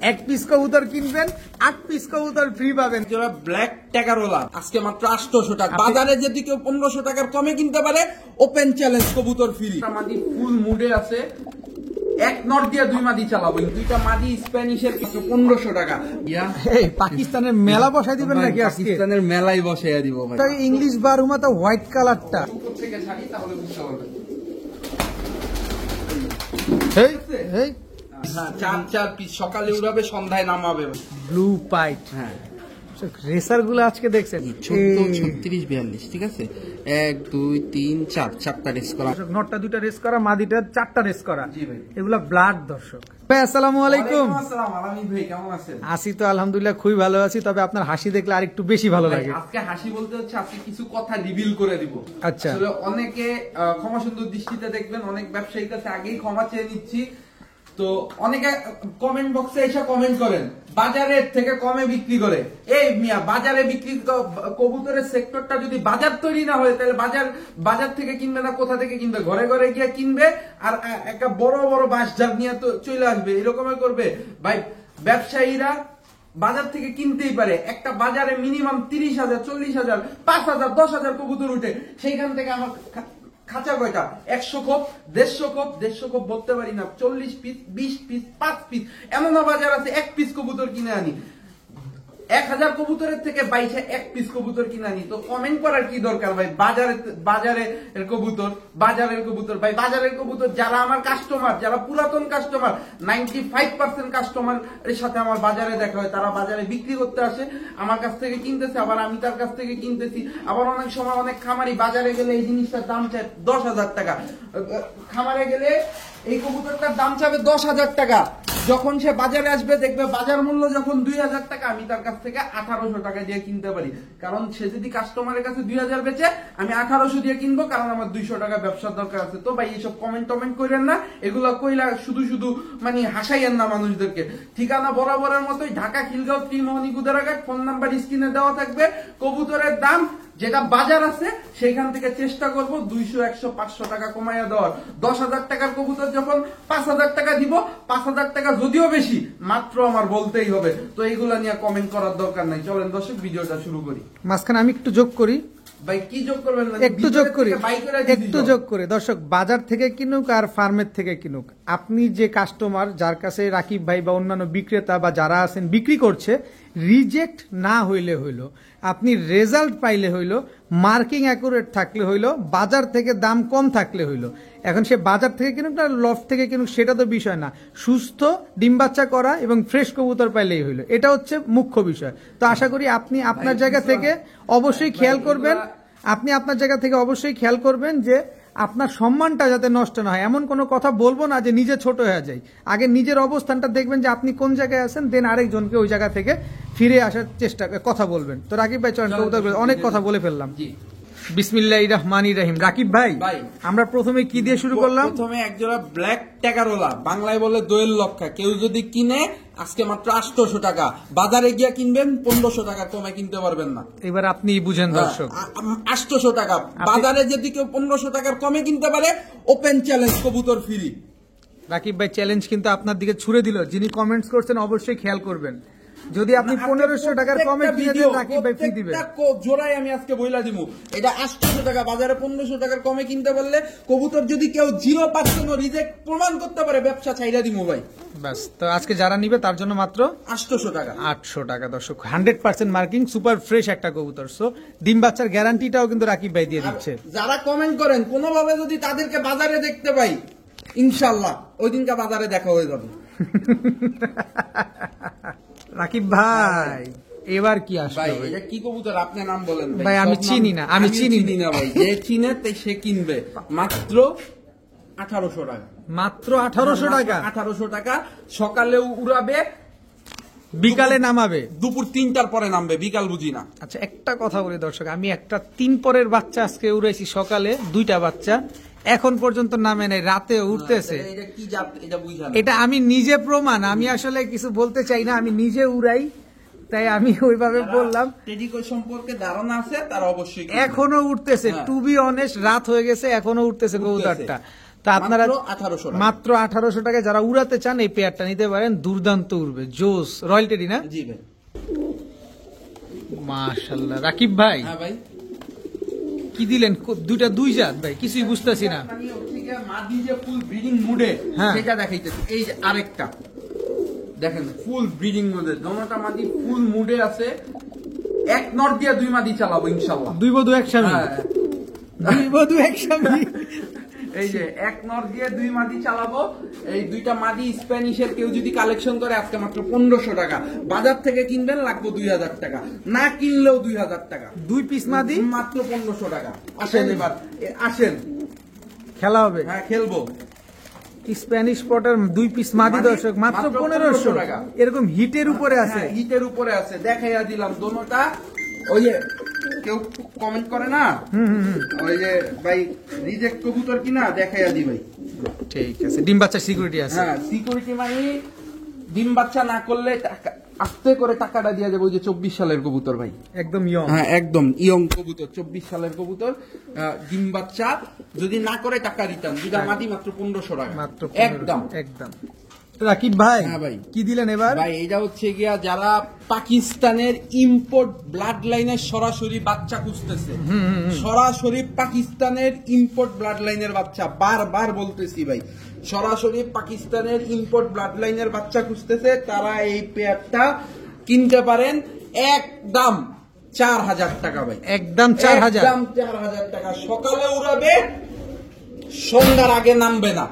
এক পিস কবুতর কিনবেন 8 পিস কবুতর ফ্রি পাবেন। যারা ব্ল্যাক ট্যাগারোলা আজকে মাত্র 800 টাকা, বাজারে যদি কেউ 1500 টাকার কমে কিনতে পারে ওপেন চ্যালেঞ্জ কবুতর ফ্রি। মাদি ফুল মুডে আছে, এক নট দিয়ে 2 মাদি চালাবো, দুইটা মাদি স্প্যানিশের 1500 টাকা। এই পাকিস্তানের মেলা বসাই দিবেন নাকি আজকে? পাকিস্তানের মেলাই বসাইয়া দিব ভাই। তাই ইংলিশ বারুমাতা হোয়াইট কালারটা থেকে ছাড়ি তাহলে বুঝতে পারবেন। এই এই হ্যাঁ, 4 পিস সকালে উড়াবে, সন্ধ্যায় নামাবে। Blue pint. হ্যাঁ, রেসার গুলো আজকে দেখছেন 14, 36, 42, ঠিক আছে। 1 2 3 4 4টা রেস করা, নটটা 2টা রেস করা, মাদিটা 4টা রেস করা। জি ভাই। এগুলা ব্লাড দর্শক। ভাই আসসালামু আলাইকুম। ওয়ালাইকুম আসসালাম আলামিন ভাই, কেমন আছেন? আছি তো আলহামদুলিল্লাহ খুবই ভালো আছি, তবে আপনার হাসি দেখলে আরেকটু বেশি ভালো লাগে। আজকে হাসি বলতে হচ্ছে আজকে কিছু কথা রিভিল করে দিব। আচ্ছা। আসলে অনেকে ক্ষমা সুন্দর দৃষ্টিতে দেখবেন, অনেক ব্যবসায়ীর কাছে আগেই ক্ষমা চেয়ে নিচ্ছি। তো অনেকে কমেন্ট বক্সে এসে কমেন্ট করেন বাজারের থেকে কমে বিক্রি করে। এই মিয়া, বাজারে বিক্রি কবুতরের সেক্টরটা যদি বাজার তৈরি না হয় তাহলে বাজার থেকে কিনবে না, কোথা থেকে কিনবে? ঘরে ঘরে গিয়ে কিনবে আর একটা বড় বড় বাঁশঝাড় নিয়ে তো চলে আসবে, এরকমই করবে ভাই। ব্যবসায়ীরা বাজার থেকে কিনতেই পারে, একটা বাজারে মিনিমাম 30,000, 40,000, 5,000, 10,000 কবুতর উঠে। সেইখান থেকে আমার খাঁচা কয়টা? 100 খোপ, 150 খোপ বলতে পারি না, 40 পিস, 20 পিস, 5 পিস, এমনও বাজার আছে 1 পিস কবুতর কিনে আনি। 1000 কবুতরের থেকে 1 পিস কবুতর কিনে আনি। তো কমেন্ট করার কি দরকার ভাই? বাজারের কবুতর ভাই, বাজারের কবুতর যারা আমার কাস্টমার, যারা পুরাতন কাস্টমার, 95% কাস্টমার এর সাথে আমার বাজারে দেখা হয়। তারা বাজারে বিক্রি করতে আসে, আমার কাছ থেকে কিনতেছে, আবার আমি তার কাছ থেকে কিনতেছি। আবার অনেক সময় অনেক খামারি বাজারে গেলে এই জিনিসটার দাম চায় 10,000 টাকা, খামারে গেলে এই কবুতরটার দাম চাবে 10,000 টাকা। যখন সে বাজারে আসবে দেখবে বাজার মূল্য যখন 2,000 টাকা, আমি তার কাছ থেকে 1800 টাকা দিয়ে কিনতে পারি। কারণ সে যদি কাস্টমারের কাছে 2,000 বেচে, আমি 1800 দিয়ে কিনবো, কারণ আমার 200 টাকা ব্যবসার দরকার আছে। তো ভাই এইসব কমেন্ট করেন না, এগুলো কইলা শুধু মানে হাসাইয়েন না মানুষদেরকে। ঠিকানা বরাবরের মতোই, ঢাকা খিলগাঁও ত্রিমোহনী গুদারাঘাট, ফোন নাম্বার স্ক্রিনে দেওয়া থাকবে। কবুতরের দাম যেটা বাজার আছে সেখান থেকে চেষ্টা করব 200, 100, 500 টাকা কমাইয়া দেওয়ার। 10,000 টাকার কবুতর যখন 5,000 টাকা দিব, 5,000 টাকা যদিও বেশি, মাত্র আমার বলতেই হবে। তো এইগুলা নিয়ে কমেন্ট করার দরকার নাই। চলেন দর্শক ভিডিওটা শুরু করি। মাঝখানে আমি একটু যোগ করি ভাই, কি যোগ করবেন? একটু যোগ করি দর্শক, বাজার থেকে কিনুক আর ফার্মের থেকে কিনুক, আপনি যে কাস্টমার, যার কাছে রাকিব ভাই বা অন্যান্য বিক্রেতা বা যারা আছেন বিক্রি করছে, রিজেক্ট না হইলে হইল, আপনি রেজাল্ট পাইলে হইল, মার্কিং অ্যাকুরেট থাকলে হইল, বাজার থেকে দাম কম থাকলে হইল। এখন সে বাজার থেকে কিনুক না লফট থেকে কিনুক সেটা তো বিষয় না, সুস্থ ডিম বাচ্চা করা এবং ফ্রেশ কবুতর পাইলেই হইল, এটা হচ্ছে মুখ্য বিষয়। তো আশা করি আপনি আপনার জায়গা থেকে অবশ্যই খেয়াল করবেন, যে আপনার সম্মানটা যাতে নষ্ট না হয়। এমন কোনো কথা বলবো না যে নিজে ছোট হয়ে যায়, আগে নিজের অবস্থানটা দেখবেন যে আপনি কোন জায়গায় আছেন, দেন আরেকজনকে ওই জায়গা থেকে ফিরে আসার কথা বলবেন। তো রাকিব ভাই চলেন, অনেক কথা বলে ফেললাম। বিসমিল্লাহির রহমানির রহিম। রাকিব ভাই, আমরা প্রথমে কি দিয়ে শুরু করলাম? প্রথমে একজোড়া ব্ল্যাক ট্যাগারোলা, বাংলায় বলে দোয়েল লক্ষা, কেউ যদি কিনে আজকে মাত্র 800 টাকা, বাজারে গিয়ে কিনবেন 1500 টাকা কমে কিনতে পারবেন না। এবার আপনি বুঝেন দর্শক, 800 টাকা, বাজারে যদি কেউ 1500 টাকার কমে কিনতে পারে ওপেন চ্যালেঞ্জ কবুতর ফ্রি। রাকিব ভাই চ্যালেঞ্জ কিন্তু আপনার দিকে ছুড়ে দিল। যিনি কমেন্টস করছেন অবশ্যই খেয়াল করবেন, যদি আপনি 1500 টাকার কমে কিনে দেন রাকিব ভাই ফ্রি দিবেন। জোড়াই আমি আজকে বইলা দিব, এটা 800 টাকা, বাজারে 1500 টাকার কমে কিনতে পারলে কবুতর যদি কেউ 0% রিজেক্ট প্রমাণ করতে পারে, ব্যবসা ছাইড়া দিব ভাই। বাস, তো আজকে যারা নিবে তার জন্য মাত্র 800 টাকা। 800 টাকা দর্শক, 100% মার্কিং, সুপার ফ্রেশ একটা কবুতর। সো ডিম বাচ্চার গ্যারান্টিটাও কিন্তু রাকিব ভাই দিয়ে দিচ্ছে। যারা কমেন্ট করেন কোনোভাবে যদি তাদেরকে বাজারে দেখতে পাই, ইনশাআল্লাহ ওই দিনকে বাজারে দেখা হয়ে যাবে। রাকিব ভাই এবার কি আসবে? ভাই এটা কি কবুতর? আপনি নাম বলেন ভাই। আমি চিনি না ভাই, যে চিনে সে কিনবে। মাত্র 1800 টাকা, মাত্র 1800 টাকা। 1800 টাকা। সকালে উড়াবে, বিকালে নামাবে, দুপুর 3টার পরে নামবে, বিকাল বুঝি না। আচ্ছা একটা কথা বলি দর্শক, আমি একটা 3 পরের বাচ্চা আজকে উড়াইছি, সকালে 2টা বাচ্চা, এখন পর্যন্ত নামে নাই, রাতে উঠতেছে। এটা আমি নিজে প্রমাণ, আমি আসলে কিছু বলতে চাই না, আমি নিজে উড়াই, তাই আমি ওইভাবে বললাম। টেডিকো সম্পর্কে ধারণা আছে তারা অবশ্যই এখনো উঠতেছে, টু বি অনেস্ট, রাত হয়ে গেছে এখনো উঠতেছে কবুতরটা। তা আপনারা মাত্র 1800 টাকা। মাত্র 1800 টাকায় যারা উড়াতে চান এই পেয়ারটা নিতে পারেন, দুর্দান্ত উড়বে, জোস। রয়্যাল টেডি না? জি ভাই। মাশাআল্লাহ। রাকিব ভাই হ্যাঁ ভাই, কি দিলেন? দুইটা দুই জাত ভাই, কিছুই বুঝতেছি না। আমি হচ্ছে গিয়ে মাদি যে ফুল ব্রিডিং মুডে হ্যাঁ। সেটা দেখাইতেছি। এই যে আরেকটা দেখেন ফুল ব্রিডিং মুডে, দোনোটা মাদি ফুল মুডে আছে। এক নট দিয়ে 2 মাদি চালাবো ইনশাআল্লাহ। দুই বধু এক স্বামী, হ্যাঁ। দুই বধু এক স্বামী। এই যে এক নর দিয়ে 2 মাদি চালাবো। এই দুইটা মাদি স্প্যানিশের কেউ যদি কালেকশন করে আজকে মাত্র 1500 টাকা। বাজার থেকে কিনবেন লাগবে 2000 টাকা, না কিনলেও 2000 টাকা। 2 পিস মাদি মাত্র 1500 টাকা। আসেন এবার, আসেন, খেলা হবে। হ্যাঁ খেলবো। স্প্যানিশ পটার 2 পিস মাদি দর্শক মাত্র 1500 টাকা। এরকম হিটের উপরে আছে। হ্যাঁ, হিটের উপরে আছে, দেখাইয়া দিলাম দোনোটা। ওই যে কেউ কমেন্ট করে না, ওই যে ভাই রিজেক্ট কবুতর কিনা, দেখাইয়া দি ভাই। ঠিক আছে, ডিম বাচ্চা সিকিউরিটি আছে। হ্যাঁ, সিকিউরিটি মানে ডিম বাচ্চা না করলে আস্তে করে টাকাটা দিয়ে যাবো। ওই যে 24 সালের কবুতর ভাই, একদম ইয়ং। হ্যাঁ একদম ইয়ং কবুতর, 24 সালের কবুতর। ডিম বাচ্চা যদি না করে টাকা রিটার্ন। দুইটা মাদি মাত্র 1500 টাকা মাত্র একদম। একদম। রাকিব ভাই, হ্যাঁ ভাই। কি দিলেন এবার? ভাই এটা হচ্ছে গিয়া যারা পাকিস্তানের ইম্পোর্ট ব্লাড লাইনের সরাসরি বাচ্চা খুঁজতেছে, সরাসরি পাকিস্তানের ইম্পোর্ট ব্লাড লাইনের বাচ্চা, বারবার বলতেছি ভাই, সরাসরি পাকিস্তানের ইম্পোর্ট ব্লাড লাইনের বাচ্চা খুঁজতেছে, তারা এই পেয়ারটা কিনতে পারেন একদম 4000 টাকা ভাই। একদম 4000। একদম 4000 টাকা। সকালে উড়াবে, সন্ধ্যার আগে নামবে না।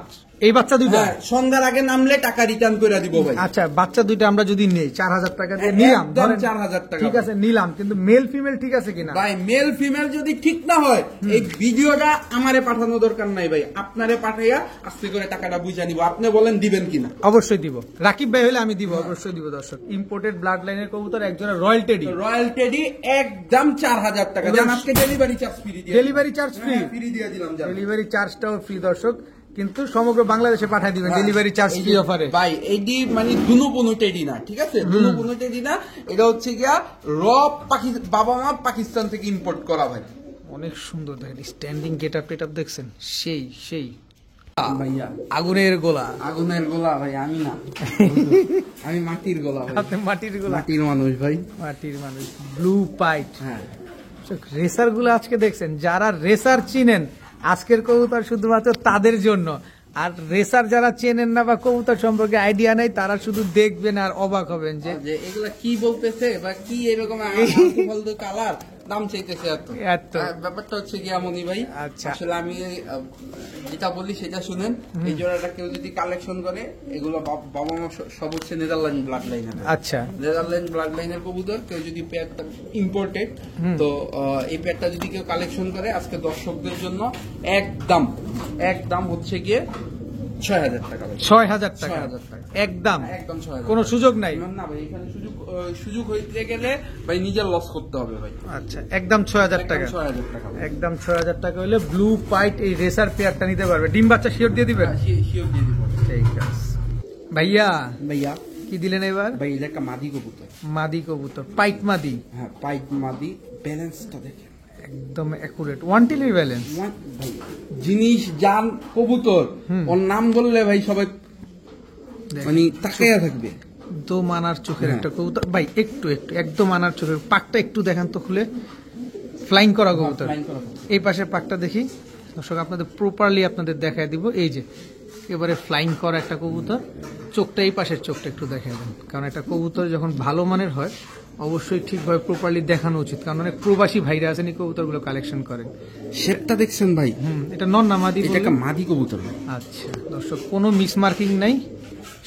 এই বাচ্চা দুইটা? হ্যাঁ, সন্ধ্যার আগে নামলে টাকা রিটার্ন করে দিব ভাই। আচ্ছা, বাচ্চা দুইটা আমরা যদি নেই 4000 টাকা দিয়ে নিলাম, একদম ধরেন 4000 টাকা। ঠিক আছে নিলাম, কিন্তু মেল ফিমেল ঠিক আছে কিনা? ভাই মেল ফিমেল যদি ঠিক না হয়, এই ভিডিওটা আমারে পাঠানো দরকার নাই ভাই, আপনারে পাঠাইয়া আস্তে করে টাকাটা বুঝা নিব। আপনি বলেন দিবেন কিনা? অবশ্যই দিব। রাকিব ভাই হলে আমি দিব, অবশ্যই দিব দর্শক। ইম্পোর্টেড ব্লাড লাইনের কবুতর, একজোড়া রয়্যাল টেডি। রয়্যাল টেডি একদম 4000 টাকা। জান আজকে ডেলিভারি চার্জ ফ্রি দিয়ে, ডেলিভারি চার্জ ফ্রি, ফ্রি দিয়ে দিলাম। জান ডেলিভারি চার্জটাও ফ্রি দর্শক, কিন্তু সমগ্র বাংলাদেশে পাঠিয়ে দিবেন ডেলিভারি চার্জ ফ্রি অফারে। ভাই এইটি মানে দুনো টেডি না, ঠিক আছে? দুনো টেডি না, এটা হচ্ছে গিয়া বাবা মা পাকিস্তান থেকে ইম্পোর্ট করা ভাই। অনেক সুন্দর দেখেন, স্ট্যান্ডিং গেটআপ টেটআপ দেখছেন, সেই সেই ভাইয়া আগুনের গোলা। আগুনের গোলা ভাই, আমি না, আমি মাটির গোলা ভাই। আপনি মাটির গোলা, মাটির মানুষ ভাই, মাটির মানুষ। Blue pint. হ্যাঁ রেসার গুলো আজকে দেখছেন, যারা রেসার চিনেন আজকের কবুতর শুধুমাত্র তাদের জন্য। আর রেসার যারা চেনেন না বা কবুতর সম্পর্কে আইডিয়া নাই, তারা শুধু দেখবেন আর অবাক হবেন যে এগুলা কি বলতেছে বা কি এরকম ফালতু কালার দাম চাইতেছে এত। এত। ব্যাপারটা হচ্ছে কি আমনি ভাই, আচ্ছা। আসলে আমি যেটা বলি সেটা শুনেন। এই জোড়াটা কেউ যদি কালেকশন করে, এগুলো বাবা মা সব হচ্ছে নেদারল্যান্ড ব্লাড লাইনের। আচ্ছা, নেদারল্যান্ড ব্লাড লাইনের কবুতর। কেউ যদি পেয়ারটা ইম্পোর্টেড, তো এই পেয়ারটা যদি কেউ কালেকশন করে, আজকে দর্শকদের জন্য একদম একদম হচ্ছে গিয়ে 6000 টাকা ভাই। 6000 টাকা 6000 টাকা একদম, একদম 6000। কোনো সুযোগ নাই। না ভাই, এখানে সুযোগ হইতে গেলে ভাই নিজের লস করতে হবে ভাই। আচ্ছা, একদম 6000 টাকা। 6000 টাকা একদম 6000 টাকা হলে ব্লু পাইট এই রেসার পেয়ারটা নিতে পারবে। ডিম বাচ্চা শিওর দিয়ে দিবেন? শিওর দিয়ে দিব। ঠিক আছে ভাইয়া, ভাইয়া কি দিলেন এবার? ভাই এটা একটা মাদি কবুতর। মাদি কবুতর, পাইট মাদি। হ্যাঁ পাইট মাদি। ব্যালেন্সটা দেখেন একদম একুরেট, 1 টিলির ব্যালেন্স। ভাই জিনিস জান কবুতর, ওর নাম বললে ভাই সবাই মানে তাকাইয়া থাকবে। একদম আনার চোখের একটা কবুতর ভাই, একটু একটু একদম আনার চোখের। পাকটা একটু দেখান তো খুলে, ফ্লাইং করা কবুতর। flying করা কবুতর। এই পাশের পাকটা দেখি দর্শক, আপনাদের প্রপারলি আপনাদের দেখায় দিব। এই যে এবারে ফ্লাইং করা একটা কবুতর, চোখটা এই পাশের চোখটা একটু দেখায় দেন, কারণ একটা কবুতর যখন ভালো মানের হয় অবশ্যই ঠিকভাবে প্রপারলি দেখানো উচিত, কারণ অনেক প্রবাসী ভাইরা আছেন এই কবুতরগুলো কালেকশন করেন। শেপটা দেখছেন ভাই? এটা নন না মাদি? এটা একটা মাদি কবুতর ভাই। আচ্ছা দর্শক, কোনো মিসমার্কিং নাই,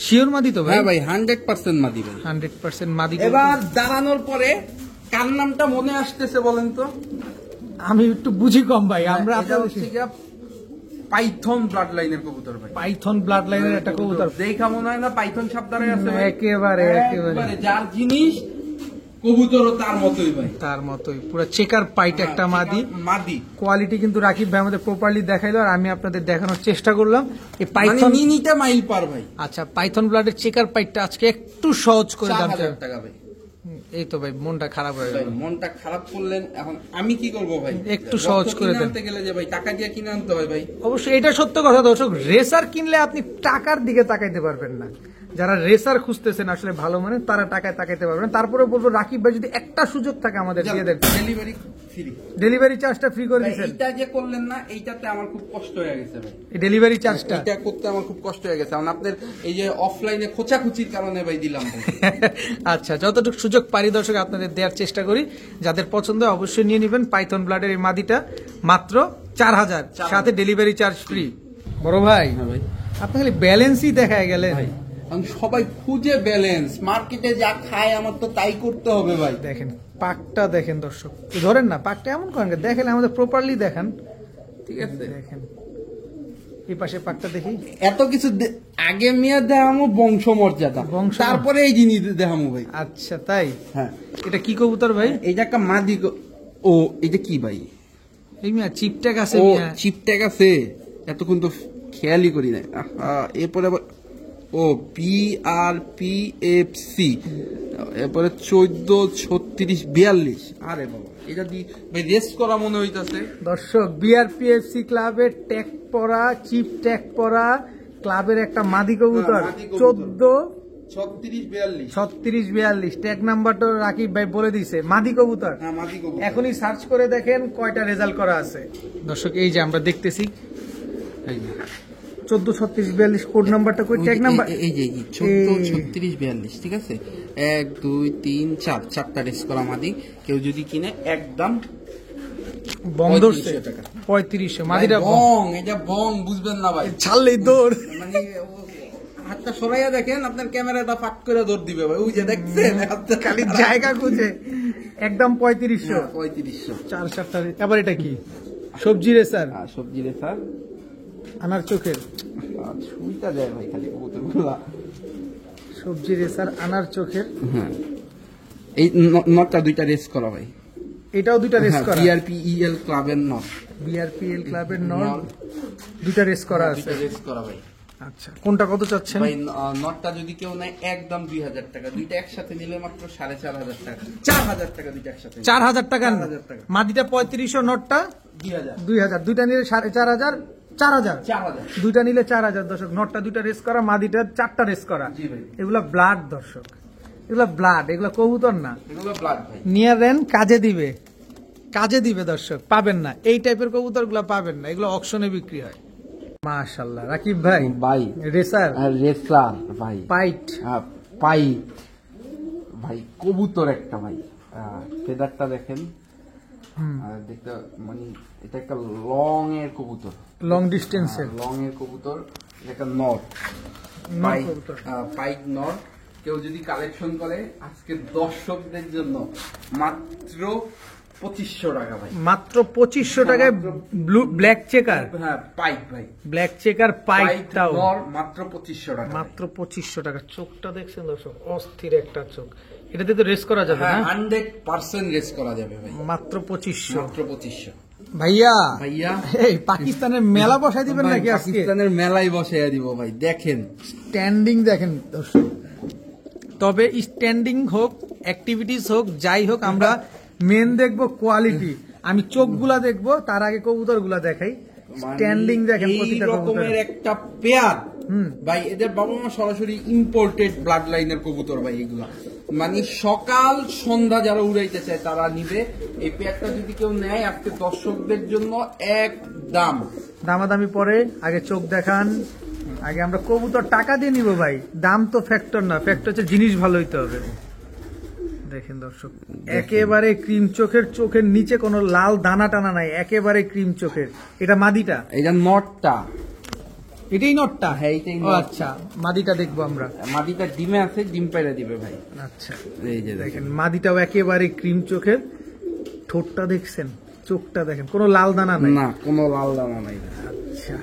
শিওর মাদি তো ভাই? হ্যাঁ ভাই 100% মাদি ভাই। 100% মাদি। এবার দাঁড়ানোর পরে কার নামটা মনে আসতেছে বলেন তো? আমি একটু বুঝি কম ভাই, আমরা পাইথন ব্লাড লাইনের কবুতর ভাই। পাইথন ব্লাড লাইনের একটা কবুতর দেখা মনে হয় না পাইথন সাবধানে আছে ভাই। একেবারে একেবারে যার জিনিস কবুতরও তার মতোই ভাই, তার মতোই পুরো চেকার পাইট একটা মাদি। মাদি কোয়ালিটি কিন্তু রাকিব ভাই আমাদের প্রপারলি দেখাইলো, আর আমি আপনাদের দেখানোর চেষ্টা করলাম। এই মানে পাইথন মিনিটে মাইল পার ভাই। আচ্ছা, পাইথন ব্লাডের চেকার পাইটটা আজকে একটু সহজ করে দাম 4000 টাকা ভাই। এই তো ভাই মনটা খারাপ হয়ে ভাই গেল। মনটা খারাপ করলেন, এখন আমি কি করব ভাই? একটু সহজ রক্ত করে কিনে দেন। আনতে গেলে যে ভাই টাকা দিয়ে কিনে আনতে হয় ভাই। অবশ্যই এটা সত্য কথা দর্শক, রেসার কিনলে আপনি টাকার দিকে তাকাইতে পারবেন না। যারা রেসার খুঁজতেছেন আসলে ভালো মানে তারা টাকায় তাকাইতে পারবেন। তারপরে বলবো রাকিব ভাই যদি একটা সুযোগ থাকে আমাদের দিয়ে দেন, ডেলিভারি ফ্রি। ডেলিভারি চার্জটা ফ্রি করে ভাই, দিচ্ছেন। এইটা যে করলেন না, এইটাতে আমার খুব কষ্ট হয়ে গেছে ভাই। এই ডেলিভারি চার্জটা এটা করতে আমার খুব কষ্ট হয়ে গেছে, কারণ আপনার এই যে অফলাইনে খোঁচাখুচির কারণে ভাই দিলাম ভাই। আচ্ছা, যতটুকু সুযোগ পারি দর্শক আপনাদের দেওয়ার চেষ্টা করি। যাদের পছন্দ হয় অবশ্যই নিয়ে নেবেন পাইথন ব্লাডের এই মাদিটা, মাত্র 4000, সাথে ডেলিভারি চার্জ ফ্রি। বড় ভাই হ্যাঁ ভাই, আপনি খালি ব্যালেন্সই দেখায় গেলেন। কারণ সবাই খুঁজে ব্যালেন্স, মার্কেটে যা খায় আমার তো তাই করতে হবে ভাই। দেখেন পাকটা দেখেন দর্শক, ধরেন না পাকটা এমন করেন দেখেন আমাদের প্রপারলি দেখান। ঠিক আছে, দেখেন এই পাশে পাকটা দেখি। এত কিছু আগে মিয়া দেখামো বংশমর্যাদা, তারপরে এই জিনিস দেখামো ভাই। আচ্ছা তাই, হ্যাঁ, এটা কি কবুতর ভাই? এইটা একটা মাদি ও এটা কি ভাই? এই মিয়া চিপট্যাগ আছে ও মিয়া। চিপট্যাগ আছে, এতক্ষণ তো খেয়ালই করি না। এরপরে আবার ও PRPFC, এরপরে 143642। আরে বাবা, এটা দি ভাই রেস্ট করা মনে হইতাছে। দর্শক বিআরপিএফসি ক্লাবের ট্যাগ পরা, চিপ ট্যাগ পরা ক্লাবের একটা মাদি কবুতর, মাদি কবুতর। 14 3642। 3642 ট্যাগ নাম্বারটা রাকিব ভাই বলে দিছে। মাদি কবুতর হ্যাঁ, মাদি কবুতর। এখনই সার্চ করে দেখেন কয়টা রেজাল্ট করা আছে। দর্শক এই যে আমরা দেখতেছি এই যে 143642 কোড নাম্বারটা কই, ট্যাগ নাম্বার এই যে 143642, ঠিক আছে। 1 2 3 4 চারটা রেস্ট করা মাদি, কেউ যদি কিনে একদম বন্ধ 3500 টাকা। 3500 মাদিটা বং, এটা বং বুঝবেন না ভাই, ছাড়লেই দৌড়। মানে হাতটা সরাইয়া দেখেন, আপনার ক্যামেরাটা ফাট করে দৌড় দিবে ভাই। ওই যে দেখছেন খালি জায়গা খুঁজে একদম 3500 3500। 4-7টা। আবার এটা কি? সবজি রেসার, সবজি রে স্যার, আনার চোখের সুইটা দেয় ভাই খালি কবুতরগুলা। সবজি রেসার আনার চোখের। হ্যাঁ, এই নটটা দুইটা রেস করা ভাই। এটাও দুইটা রেস করা, PRPEL ক্লাবের নট, বিআরপিএল ক্লাবের নট দুইটা রেস করা আছে। দুইটা রেস করা ভাই। আচ্ছা, কোনটা কত চাচ্ছেন? ভাই নটটা যদি কেউ নেয় একদম 2000 টাকা, দুইটা একসাথে নিলে মাত্র 4500 টাকা, 4000 টাকা দুইটা একসাথে। 4000 টাকা। 4000 টাকা। মাদিটা 3500, নটটা 2000। 2000, দুইটা নিলে 4500, 4000। 4000। দুইটা নিলে 4000 দর্শক। নটটা দুইটা রেস করা, মাদিটা 4টা রেস করা। জি ভাই। এগুলা ব্লাড দর্শক, এগুলা ব্লাড, এগুলা কবুতর না। এগুলো ব্লাড ভাই। নিয়ে নেন, কাজে দিবে, কাজে দিবে দর্শক। পাবেন না এই টাইপের কবুতর গুলা, পাবেন না, এগুলো অকশনে বিক্রি হয়। মাশাআল্লাহ রাকিব ভাই, ভাই রেসার রেসার ভাই, পাইট, পাইট ভাই, কবুতর একটা ভাই। ফেদারটা দেখেন, দেখতে মানে এটা একটা লং এর কবুতর, লং ডিস্টেন্সের লং এর কবুতর। এটা একটা নট কবুতর। পাইট নট। কেউ যদি কালেকশন করে আজকে দর্শকদের জন্য মাত্র 2500 টাকা ভাই। মাত্র 2500 টাকায় ব্লু ব্ল্যাক চেকার, হ্যাঁ পাইট ভাই, ব্ল্যাক চেকার পাইটটাও মাত্র 2500 টাকা। মাত্র 2500 টাকা। চোখটা দেখছেন দর্শক, অস্থির একটা চোখ। এটাতে তো রেস করা যাবে না? 100% রেস করা যাবে ভাই, মাত্র 2500। মাত্র 2500। ভাইয়া ভাইয়া এই পাকিস্তানের মেলা বসাই দিবেন ভাই, নাকি আজকে? পাকিস্তানের মেলায় বসাইয়া দিব ভাই, দেখেন স্ট্যান্ডিং দেখেন দর্শক। তবে স্ট্যান্ডিং হোক, অ্যাক্টিভিটিস হোক, যাই হোক, আমরা মেন দেখবো কোয়ালিটি। আমি চোখগুলা দেখবো, তার আগে কবুতরগুলা দেখাই। স্ট্যান্ডিং দেখেন এই প্রতিটা রকমের কবুতরের। একটা পেয়ার ভাই, এদের বাবা মা সরাসরি ইম্পোর্টেড ব্লাড লাইনের কবুতর ভাই এগুলা। মানে সকাল সন্ধ্যা যারা উড়াইতে চায় তারা নিবে। এই পেয়ারটা যদি কেউ নেয় আজকে দর্শকদের জন্য একদম দামাদামি পরে, আগে চোখ দেখান। আগে আমরা কবুতর টাকা দিয়ে নিব ভাই, দাম তো ফ্যাক্টর না, ফ্যাক্টর হচ্ছে জিনিস ভালো হইতে হবে। দেখেন দর্শক, একেবারে ক্রিম চোখের, চোখের নিচে কোনো লাল দানা টানা নাই, একেবারে ক্রিম চোখের। এটা মাদিটা, এটা নটটা, এটাই নটটা। হ্যাঁ, এইটাই ও নট। আচ্ছা, মাদিটা দেখবো আমরা। মাদিটা ডিমে আছে, ডিম পাইরা দিবে ভাই। আচ্ছা এই যে দেখেন, মাদিটাও একেবারে ক্রিম চোখের। ঠোঁটটা দেখছেন, চোখটা দেখেন, কোনো লাল দানা নাই। না, কোনো লাল দানা নাই। আচ্ছা,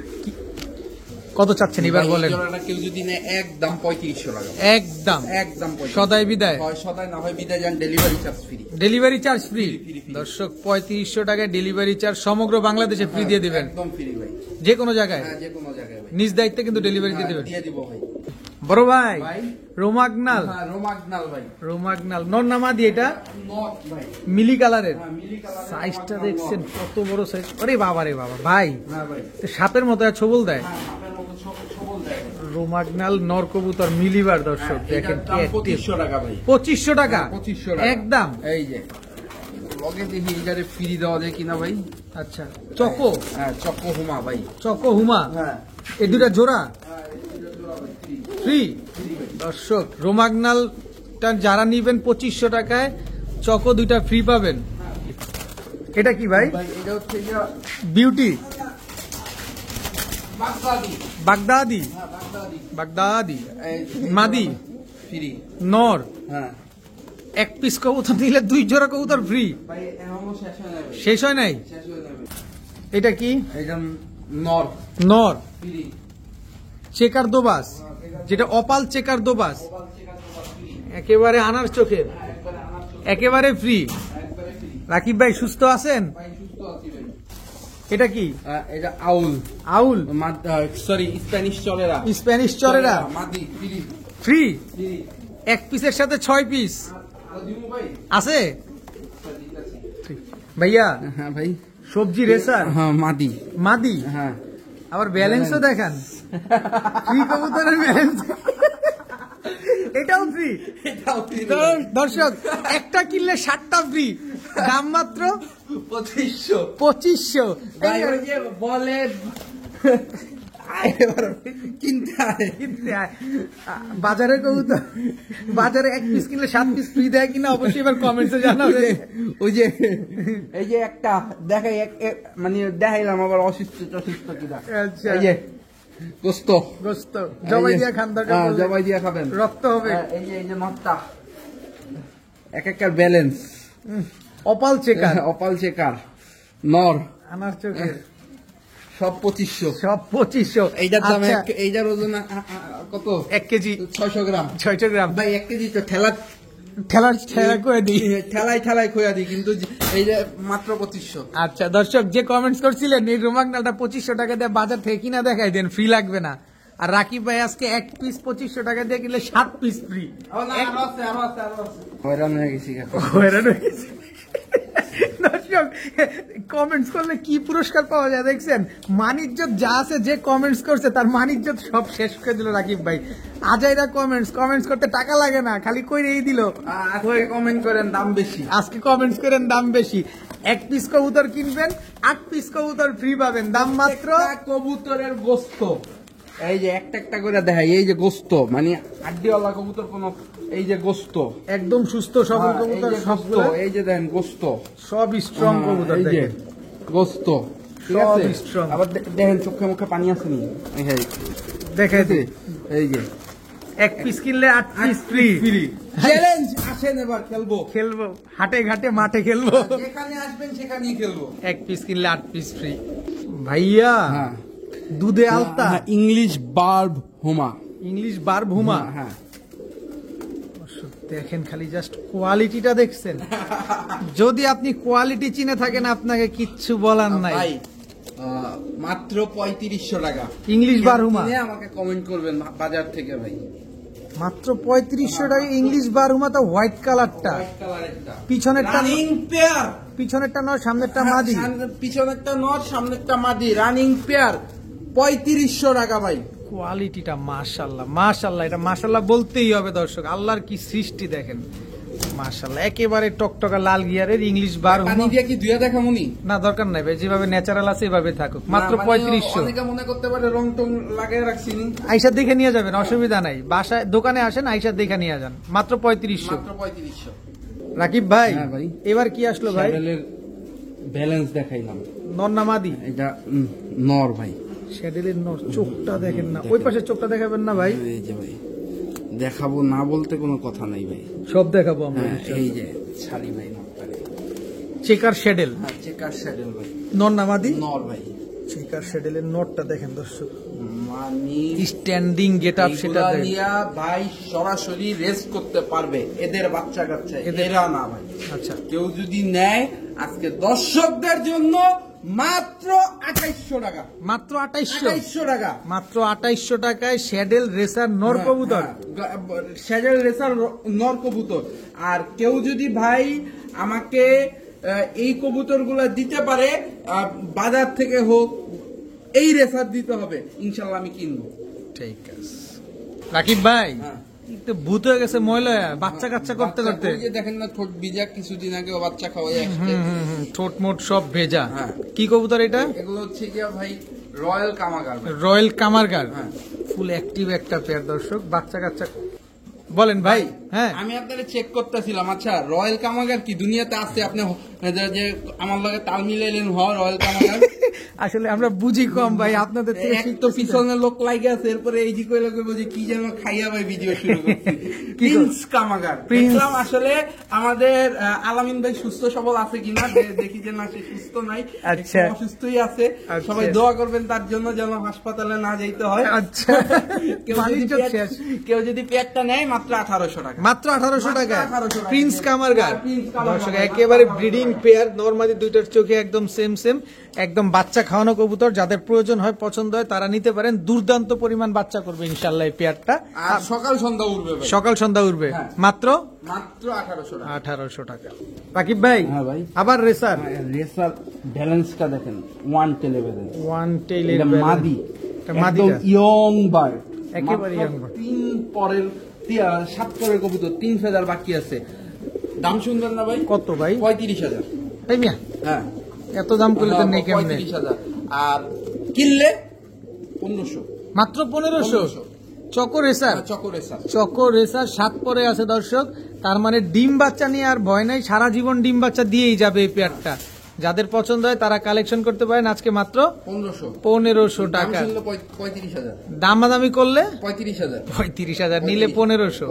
কত চাচ্ছেন এবার ভাই, এই বলেন? জোড়াটা কেউ যদি নেয় একদম 3500 টাকা, একদম একদম 3500। সদাই বিদায়, হয় সদাই, না হয় বিদায় যান, delivery charge free. Delivery charge free. Free. দর্শক 3500 টাকায় ডেলিভারি চার্জ সমগ্র বাংলাদেশে ফ্রি দিয়ে দিবেন, একদম ফ্রি ভাই, যে কোনো জায়গায়, হ্যাঁ যে কোনো জায়গায় ভাই নিজ দায়িত্বে কিন্তু ডেলিভারি দিয়ে দিবেন। দিয়ে দিব ভাই। বড় ভাই, ভাই রোমাগনাল, হ্যাঁ রোমাগনাল ভাই, রোমাগনাল নর না মাদি? এটা নর ভাই, মিলি কালারের। হ্যাঁ মিলি কালার। সাইজটা দেখছেন কত বড় সাইজ, আরে বাবা রে বাবা ভাই, হ্যাঁ ভাই, তো সাপের মতো আর ছবল দেয়। হ্যাঁ আপনার মতো সবল দেয়। রোমাগনাল নর কবুতর মিলিবার দর্শক দেখেন এটার দাম 2500 টাকা ভাই। 2500 টাকা 2500 টাকা একদম। এই যে লগে দেখি এটারে ফ্রি দেওয়া যায় কিনা ভাই। আচ্ছা চকো, হ্যাঁ চক্কো হুমা ভাই। চকো হুমা, হ্যাঁ এই দুটা জোড়া হ্যাঁ এটা জোড়া ভাই ফ্রি। ফ্রি। দর্শক রোমাগনালটা যারা নিবেন 2500 টাকায়, চকো দুইটা ফ্রি পাবেন। এটা কি ভাই? ভাই এটা হচ্ছে গিয়া বিউটি বাগদাদি। বাগদাদি, হ্যাঁ বাগদাদি। বাগদাদি এই মাদি ফ্রি। নর। হ্যাঁ এক পিস কবুতর নিলে 2 জোড়া কবুতর ফ্রি। ভাই এখনো শেষ হয় না ভাই, শেষ হয় নাই। শেষ হয়ে যাবে। এটা কি? এটা নর নর ফ্রি। চেকার দোবাস, যেটা অপাল চেকার দোবাস, মোবাইল চেক আছে ফ্রি। একেবারে আনার চোখের, একবারে আমার চোখ একেবারে ফ্রি। একবারে ফ্রি। রাকিব ভাই সুস্থ আছেন? ভাই সুস্থ আছি ভাই। এটা কি? এটা আউল, আউল সরি স্প্যানিশ চলেরা, স্প্যানিশ চরেরা মাদি ফ্রি। ফ্রি। ফ্রি। এক পিসের সাথে 6 পিস আর দিমু ভাই। আছে ঠিক আছে। ভাইয়া। হ্যাঁ ভাই, সবজি রেসার হ্যাঁ মাদি। মাদি, হ্যাঁ আবার ব্যালেন্সও দেখান, ফ্রি কবুতরের ব্যালেন্স, এটাও ফ্রি। এটাও ফ্রি। দর্শক একটা কিনলে 7টা ফ্রি, দাম মাত্র 2500। 2500। ভাই ওই যে বলে আয় এবার কিনতে আয়। কিনতে আয়। বাজারে কবুতর, বাজারে এক পিস কিনলে 7 পিস ফ্রি দেয় কিনা অবশ্যই এবার কমেন্টসে জানাবে। ওই যে এই যে একটা দেখাই মানে দেখাইলাম আবার অসুস্থ অসুস্থ কিনা। আচ্ছা। এই যে গোস্ত, গোস্ত জবাই দিয়া খান, দরকার হ্যাঁ, পড়লে। জবাই দিয়া খাবেন, রক্ত হবে। হ্যাঁ, এই যে নটটা এক একটা balance, opal checker, opal checker নর আনার চোখে, সব 2500। সব 2500। এইটার দাম আচ্ছা, এইটার ওজন কত? 1 কেজি 600 গ্রাম। 600 গ্রাম। ভাই 1 কেজি তো ঠেলা ঠেলা করে দিই। ঠেলাই ঠেলাই খোয়া দিই, কিন্তু এই যে মাত্র 2500। আচ্ছা দর্শক যে কমেন্টস করছিলেন এই রোমাগনালটা 2500 টাকা দিয়ে বাজার থেকে কিনা দেখাই দেন, ফ্রি লাগবে না। আর রাকিব ভাই আজকে এক পিস 2500 টাকা দিয়ে কিনলে 7 পিস ফ্রি। হয়রান হয়ে গেছি এখন। হয়রান হয়ে গেছে। দর্শক কমেন্টস করলে কি পুরস্কার পাওয়া যায় দেখছেন? মানিজ্জত যা আছে, যে কমেন্টস করছে তার মানিজ্জত সব শেষ করে দিল রাকিব ভাই। আজাইরা কমেন্টস করতে টাকা লাগে না, খালি কইরেই দিল। আজকে কমেন্ট করেন দাম বেশি। আজকে কমেন্টস করেন দাম বেশি। এক পিস কবুতর কিনবেন 8 পিস কবুতর ফ্রি পাবেন, দাম মাত্র। একটা কবুতরের গোস্ত এই যে একটা একটা করে দেখাই, এই যে গোস্ত মানে আড্ডিওয়ালা কবুতর কোন, এই যে গোস্ত একদম সুস্থ সবল এই কবুতর যে গোস্ত, সবগুলো, এই যে দেখেন গোস্ত, সব স্ট্রং কবুতর এই যে দেখেন। গোস্ত, ঠিক সব আছে? strong। আবার দেখেন চোখে মুখে পানি আসেনি, দেখে এই যে এক পিস কিনলে 8 পিস ফ্রি। Free challenge. আসেন এবার খেলবো, খেলবো হাটে ঘাটে মাঠে খেলবো, যেখানে আসবেন সেখানেই খেলবো। এক পিস কিনলে 8 পিস ফ্রি। ভাইয়া হ্যাঁ দুধে আলতা, ইংলিশ বার্ব হুমা, ইংলিশ বার ভুমা। হ্যাঁ দেখেন খালি জাস্ট কোয়ালিটিটা দেখছেন। যদি আপনি কোয়ালিটি চিনে থাকেন আপনাকে কিচ্ছু বলার নাই। ভাই মাত্র 3500 টাকা ইংলিশ বারহুমা কিনে আমাকে কমেন্ট করবেন বাজার থেকে ভাই। মাত্র 3500 টাকা ইংলিশ বারহুমা, তো হোয়াইট কালারটা, হোয়াইট কালারেরটা পিছনেরটা রানিং পেয়ার, পিছনেরটা নয় সামনেরটা মাদি। পিছনেরটা নর সামনেরটা মাদি, রানিং পেয়ার 3500 টাকা ভাই। কোয়ালিটিটা মাশাআল্লাহ মাশাআল্লাহ, এটা মাশাআল্লাহ বলতেই হবে দর্শক, আল্লাহর কি সৃষ্টি দেখেন মাশাআল্লাহ। একেবারে টকটকা লাল গিয়ারের ইংলিশ বার পানি দিয়ে কি ধুয়ে দেখামুনি? না দরকার নাই ভাই, যেভাবে ন্যাচারাল আছে এভাবে থাকুক। মাত্র না, মানে 3500। অনেকে মনে করতে পারে রং টং লাগিয়ে রাখছি নি। আইসা দেখে নিয়ে যাবেন, অসুবিধা নাই। বাসায় দোকানে আসেন, আইসা দেখে নিয়ে যান, মাত্র 3500। মাত্র 3500। রাকিব ভাই হ্যাঁ ভাই। এবার কি আসলো ভাই? শ্যাডেলের ব্যালেন্স দেখাইলাম, নন্নামাদি এটা নর ভাই। শ্যাডেলের নর, চোখটা দেখেন না, ওই পাশে চোখটা দেখাবেন না ভাই? এই যে ভাই দেখাবো না বলতে কোনো কথা নাই ভাই। সব দেখাবো আমরা। হ্যাঁ, এই যে ছাড়ি ভাই নরটারে। চেকার শ্যাডেল, হ্যাঁ চেকার শ্যাডেল ভাই, নন্নামাদি নর ভাই। চেকার শ্যাডেলের নটটা দেখেন দর্শক, মানে স্ট্যান্ডিং গেট আপ সেটা এগুলা দেখেন। নিয়া ভাই সরাসরি রেস করতে পারবে এদের বাচ্চা কাচ্চা, এদের- এরা না ভাই। আচ্ছা কেউ যদি নেয় আজকে দর্শকদের জন্য মাত্র 2800 টাকা, মাত্র 2800 2800 টাকা। মাত্র 2800 টাকায় শ্যাডেল রেসার নর কবুতর। শ্যাডেল রেসার নর কবুতর। আর কেউ যদি ভাই আমাকে এই কবুতরগুলো দিতে পারে, বাজার থেকে হোক, এই রেসার দিতে হবে, ইনশাল্লাহ আমি কিনবো। ঠিক আছে রাকিব ভাই, হ্যাঁ। একটু ভূত হয়ে গেছে ময়লা, বাচ্চা কাচ্চা করতে করতে। ওই যে দেখেন না ঠোঁট ভিজা, কিছুদিন আগে ও বাচ্চা খাওয়াই আসছে। ঠোঁট মোট সব ভেজা। হ্যাঁ। কি কবুতর এটা? এগুলো হচ্ছে কি ভাই, রয়্যাল কামাগার। রয়্যাল কামারগার। হ্যাঁ। ফুল অ্যাক্টিভ একটা পেয়ার দর্শক, বাচ্চা কাচ্চা। বলেন ভাই। হ্যাঁ, আমি আপনারা চেক করতেছিলাম, আচ্ছা রয়্যাল কামাগার কি দুনিয়াতে আছে? আপনি যে আমার লগে তাল মিলাইলেন রয়্যাল কামাগার। আসলে আমরা বুঝি কম ভাই, আপনাদের থেকে এক তো শিখতেছি। পিছনে লোক লাগে আছে, এরপরে এই যে কইলে কইবো যে কি যেন খাইয়া ভাই ভিডিও শুরু করছি। প্রিন্স কামাগার দেখলাম। আসলে আমাদের আলামিন ভাই সুস্থ সবল আছে কিনা দেখি, যে না সে সুস্থ নাই, আচ্ছা। অসুস্থই আছে। আচ্ছা। সবাই দোয়া করবেন তার জন্য, যেন হাসপাতালে না যাইতে হয়। আচ্ছা। কেউ যদি পেটটা নেয় মাত্র 1800 টাকা। মাত্র 1800 টাকা। 1800 টাকা। প্রিন্স কামারগার। হ্যাঁ, প্রিন্স কামারগার। দর্শক একেবারে ব্রিডিং পেয়ার, নরমালি দুইটার চোখে একদম সেম সেম, একদম বাচ্চা খাওয়ানো কবুতর। যাদের প্রয়োজন হয়, পছন্দ হয়, তারা নিতে পারেন। দুর্দান্ত পরিমাণ বাচ্চা করবে ইনশাল্লাহ এই পেয়ারটা। আর সকাল সন্ধ্যা উঠবে ভাই। সকাল সন্ধ্যা উঠবে। হ্যাঁ। মাত্র মাত্র 1800 টাকা। 1800 টাকা। রাকিব ভাই। হ্যাঁ ভাই। আবার রেসার। রেসার ব্যালেন্সটা দেখেন, ওয়ান টেলে ব্যালেন্স। ওয়ান টেইলের এটা মাদি, মাদি একদম ইয়ং বার্ড, একেবারে young bird। 7 পরের কবুতর, 3 ফেদার বাকি আছে। দাম শুনবেন না ভাই? কত ভাই? 35,000। তাই মিয়া, হ্যাঁ, এত দাম করলে তো নেই কেমনে? 35,000। আর কিনলে 1500। মাত্র 1500। Choco racer. Choco racer. Choco racer 7 পরে আছে দর্শক। তার মানে ডিম বাচ্চা নিয়ে আর ভয় নাই, সারা জীবন ডিম বাচ্চা দিয়েই যাবে এই পেয়ারটা। যাদের পছন্দ হয় তারা কালেকশন করতে পারেন। আজকে মাত্র 1500 টাকা। 35,000। দামাদামি করলে 35,000। 35,000, নিলে 1500।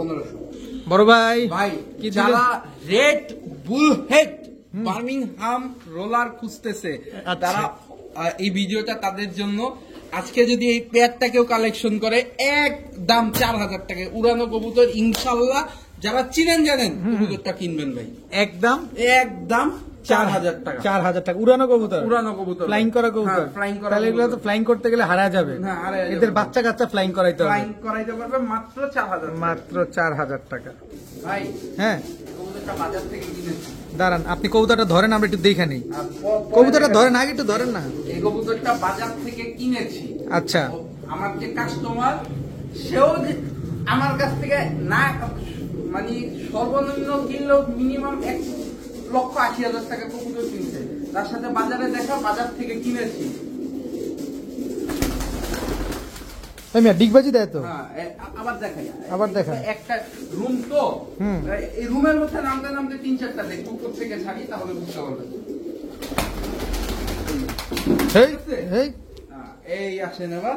বড় ভাই ভাই কি দিলেন? যারা রেড বুল হেড বার্মিংহাম রোলার খুঁজতেছে, আচ্ছা। তারা এই ভিডিওটা তাদের জন্য। আজকে যদি এই পেয়ারটা কেউ কালেকশন করে, একদম 4000 টাকা উড়ানো কবুতর, ইনশাল্লাহ যারা চিনেন জানেন কবুতরটা কিনবেন ভাই। একদম একদম 4000 টাকা। 4000 টাকা উড়ানো কবুতর। উড়ানো কবুতর, ফ্লাইং করা কবুতর। হ্যাঁ, flying করা তাহলে এগুলো তো কবুতর। ফ্লাইং করতে গেলে হারা যাবে। হ্যাঁ, হারায় যাবে। এদের বাচ্চা কাচ্চা ফ্লাইং করাইতে হবে। ফ্লাইং করাইতে পারবে মাত্র 4000 টাকা। মাত্র 4000 টাকা। ভাই হ্যাঁ, কবুতরটা বাজার থেকে কিনেছি। দাঁড়ান, আপনি কবুতরটা ধরেন, আমরা একটু দেখে নিই। আর কবুতরটা ধরেন, আগে একটু ধরেন না। এই কবুতরটা বাজার থেকে কিনেছি। আচ্ছা। আমার যে কাস্টমার, সেও যে আমার কাছ থেকে না, মানে সর্বনিম্ন কিনলেও মিনিমাম 1,80,000 টাকা কবুতর কিনছে। তার সাথে বাজারে দেখা, বাজার থেকে কিনেছি। ডিগবাজি দেয় তো। হ্যাঁ, আবার দেখাই। আবার দেখান। একটা রুম তো, হুম। এই রুমের মধ্যে নামতে নামতে 3-4টা দেখবো, উপর থেকে ছাড়ি, তাহলে বুঝতে পারবেন। এই, এই, এই আসেন এবার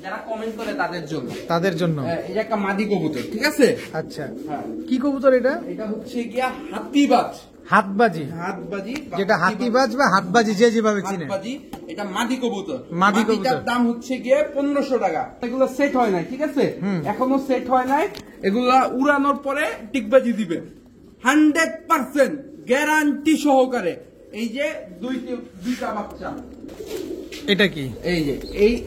যারা কমেন্ট করে তাদের জন্য। তাদের জন্য। এটা একটা মাদি কবুতর, ঠিক আছে? আচ্ছা, হ্যাঁ, কি কবুতর এটা? এটা হচ্ছে গিয়া হাতিবাজ। হাতবাজি। হাতবাজি, যেটা হাতিবাজ বা হাতবাজি যে যেভাবে চিনে। হাতবাজি, এটা মাদি কবুতর। মাদি কবুতর। মাদিটার দাম হচ্ছে গিয়ে 1500 টাকা। এগুলো সেট হয় নাই, ঠিক আছে? এখনো সেট হয় নাই। এগুলা উড়ানোর পরে টিকবাজি দিবে 100% গ্যারান্টি সহকারে। এই যে দুইটা বাচ্চা, এটা কি? এই যে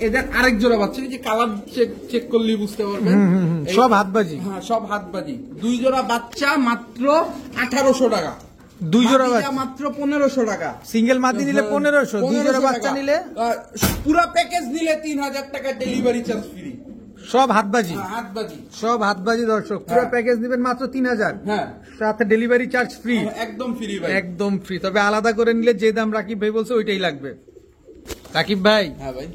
এদের আরেক জোড়া বাচ্চা, এই যে কালার চেক করলেই বুঝতে পারবেন। এই- সব হাতবাজি। হ্যাঁ, সব হাতবাজি। 2 জোড়া বাচ্চা মাত্র 1800 টাকা। 2 জোড়া মাদিটা বাচ্চা মাত্র 1500 টাকা। সিঙ্গেল মাদি নিলে 1500, 2 জোড়া বাচ্চা নিলে পুরো প্যাকেজ নিলে 3000 টাকা ডেলিভারি চার্জ ফ্রি। সব হাতবাজি। হাতবাজি, সব হাতবাজি দর্শক, পুরো হ্যাঁ। প্যাকেজ দিবেন মাত্র 3000, হ্যাঁ, সাথে ডেলিভারি চার্জ ফ্রি। একদম ফ্রি ভাই। একদম ফ্রি। তবে আলাদা করে নিলে যে দাম রাকিব ভাই বলছে ওইটাই লাগবে। রাকিব ভাই হ্যাঁ ভাই,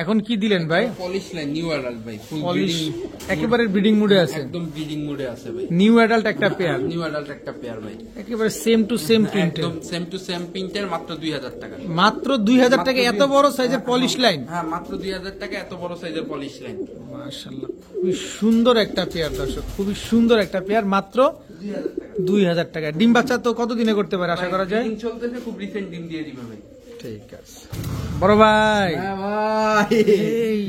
এখন কি দিলেন ভাই? পলিশ লাইন নিউ অ্যাডাল্ট ভাই, ফুল পলিশ, ব্রিডিং, একেবারে ব্রিডিং মুডে আছে। একদম ব্রিডিং মোডে আছে ভাই। নিউ অ্যাডাল্ট একটা পেয়ার, নিউ অ্যাডাল্ট একটা পেয়ার ভাই, একেবারে সেম টু সেম প্রিন্টের। একদম সেম টু সেম প্রিন্টের, মাত্র 2000 টাকা। মাত্র 2000 টাকা এত বড় সাইজের পলিশ লাইন। হ্যাঁ, মাত্র 2000 টাকা এত বড় সাইজের পলিশ লাইন। মাশাআল্লাহ, খুবই সুন্দর একটা পেয়ার দর্শক, খুবই সুন্দর একটা পেয়ার, মাত্র 2000 টাকা। ডিম বাচ্চা তো কতদিনে করতে পারে আশা করা যায়? ডিম চলতেছে, খুব রিসেন্ট ডিম দিয়ে দিবে ভাই। ঠিক আছে বড় ভাই। হ্যাঁ ভাই, এই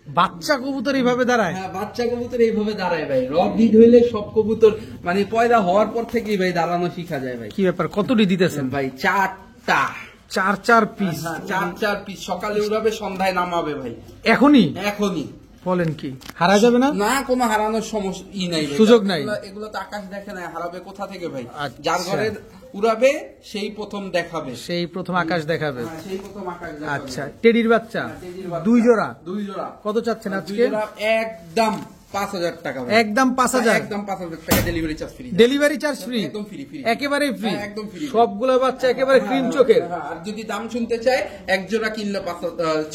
বাচ্চা কবুতর এইভাবে দাঁড়ায়? হ্যাঁ, বাচ্চা কবুতর এইভাবে দাঁড়ায় ভাই। রক ডিড হইলে সব কবুতর মানে পয়দা হওয়ার পর থেকেই ভাই দাঁড়ানো শিখা যায় ভাই। কি ব্যাপার, কতটি দিতেছেন ভাই 4টা। চার পিস হ্যাঁ, চার পিস সকালে উড়াবে সন্ধ্যায় নামাবে ভাই এখনই এখনই। বলেন কি হারা যাবে না? না কোনো হারানোর সমস্যা নাই ভাই, সুযোগ নাই। এগুলো তো আকাশ দেখে না, হারাবে কোথা থেকে ভাই? আচ্ছা। যার ঘরে উড়াবে সেই প্রথম দেখাবে, সেই প্রথম আকাশ দেখাবে। হ্যাঁ, সেই প্রথম আকাশ দেখাবে। আচ্ছা, টেডির বাচ্চা টেডির বাচ্চা। 2 জোড়া দুই জোড়া কত চাচ্ছেন দুই আজকে? জোড়া একদম 5,000 টাকা ভাই। একদম 5,000 একদম 5,000 টাকা delivery charge free. Delivery charge free, একদম ফ্রি, ফ্রি। একেবারে ফ্রি, হ্যাঁ, একদম free। সবগুলো বাচ্চা একেবারে ক্রিম চোখের। হ্যাঁ, আর যদি দাম শুনতে চায় এক জোড়া কিনলে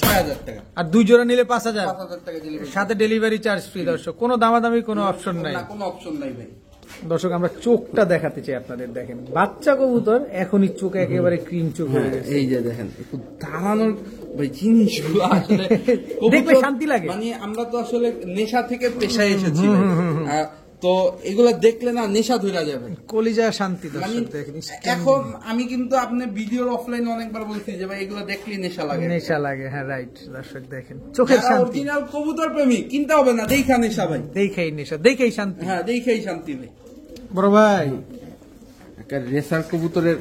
6,000 টাকা, আর 2 জোড়া নিলে 5,000, 5,000 টাকা ডেলিভারি সাথে ডেলিভারি চার্জ ফ্রি। দর্শক কোনো দামাদামি কোনো অপশন নাই। না, কোনো অপশন নাই ভাই। দর্শক আমরা চোখটা দেখাতে চাই আপনাদের, দেখেন বাচ্চা কবুতর এখনই চোখ একেবারে ক্রিম চোখ হয়ে গেছে। এই যে দেখেন একটু দাঁড়ানোর ভাই জিনিসগুলো আসলে দেখলে শান্তি লাগে। মানে আমরা তো আসলে নেশা থেকে পেশায় এসেছি ভাই। তো এগুলা দেখলে না নেশা ধরে যাবে, কলিজা শান্তি। মানে দর্শক দেখেন এখন আমি কিন্তু আপনি ভিডিওর অফলাইনে অনেকবার বলছি যে ভাই এগুলো দেখলে নেশা লাগে, নেশা লাগে। হ্যাঁ রাইট, দর্শক দেখেন চোখের শান্তি। অরিজিনাল কবুতর প্রেমী কিনতে হবে না, দেখা নেশা ভাই। দেখেই নেশা, দেখেই শান্তি। হ্যাঁ, দেখেই শান্তি ভাই। বড় ভাই একটা রেসার কবুতরের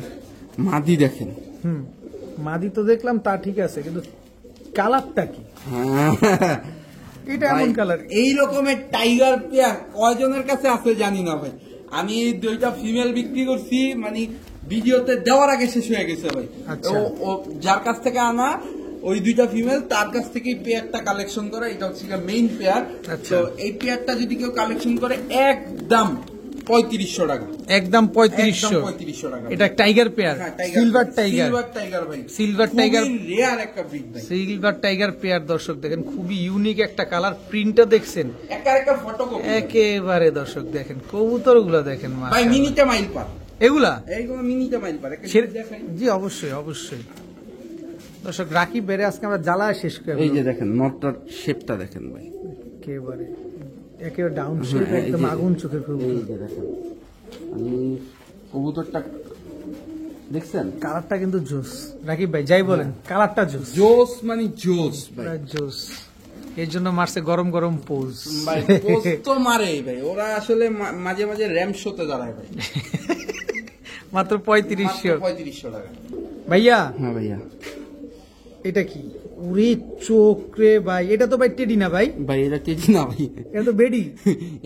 মাদি দেখেন। মাদি তো দেখলাম, তা ঠিক আছে, কিন্তু কালারটা কি? এটা এমন কালার? এই রকমের টাইগার পেয়ার কয়জনের কাছে আছে জানি না ভাই। আমি 2টা ফিমেল বিক্রি করছি, মানে ভিডিওতে দেওয়ার আগে শেষ হয়ে গেছে ভাই। আচ্ছা। ও যার কাছ থেকে আনা ওই 2টা ফিমেল, তার কাছ থেকে পেয়ারটা কালেকশন করা, এটা হচ্ছে মেইন পেয়ার। আচ্ছা। তো এই পেয়ারটা যদি কেউ কালেকশন করে একদম 3500 টাকা, একদম 3500। 3500 টাকা। এটা tiger pair, silver tiger. Silver tiger ভাই, সিলভার টাইগার, রেয়ার একটা ব্রিড ভাই। Silver tiger pair. দর্শক দেখেন খুবই ইউনিক একটা কালার, প্রিন্টটা দেখছেন একটা ফটোকপি একেবারে। দর্শক দেখেন কবুতর গুলো দেখেন ভাই, মাশাআল্লাহ। মিনিটে মাইল পার এগুলা এইগুলো মিনিটে মাইল পার। একটা ছেড়ে- দেখাই। জি অবশ্যই অবশ্যই। দর্শক রাকিব বেড়ে আজকে আমরা জ্বালা শেষ করে এই যে দেখেন নটটার শেপটা দেখেন ভাই, একেবারে একেবারে ডাউন শেপ, হ্যাঁ, এই একদম যে- আগুন চোখের এই কবুতর। যে দেখেন আমি কবুতরটা দেখছেন, কালারটা কিন্তু জোস। রাকিব ভাই যাই বলেন, কালারটা জোস, জোস মানে জোস ভাই। জোস। এর জন্য মারছে গরম গরম পোজ। ভাই পোজ তো মারে ভাই, ওরা আসলে মাঝে মাঝে র্যাম শোতে দাঁড়ায় ভাই। মাত্র 3500। 3500 টাকা ভাইয়া হ্যাঁ ভাইয়া। এটা কি? উরে চোখ রে ভাই, এটা তো ভাই টেডি না ভাই, ভাই এটা টেডি না ভাই, এটা তো বেডি।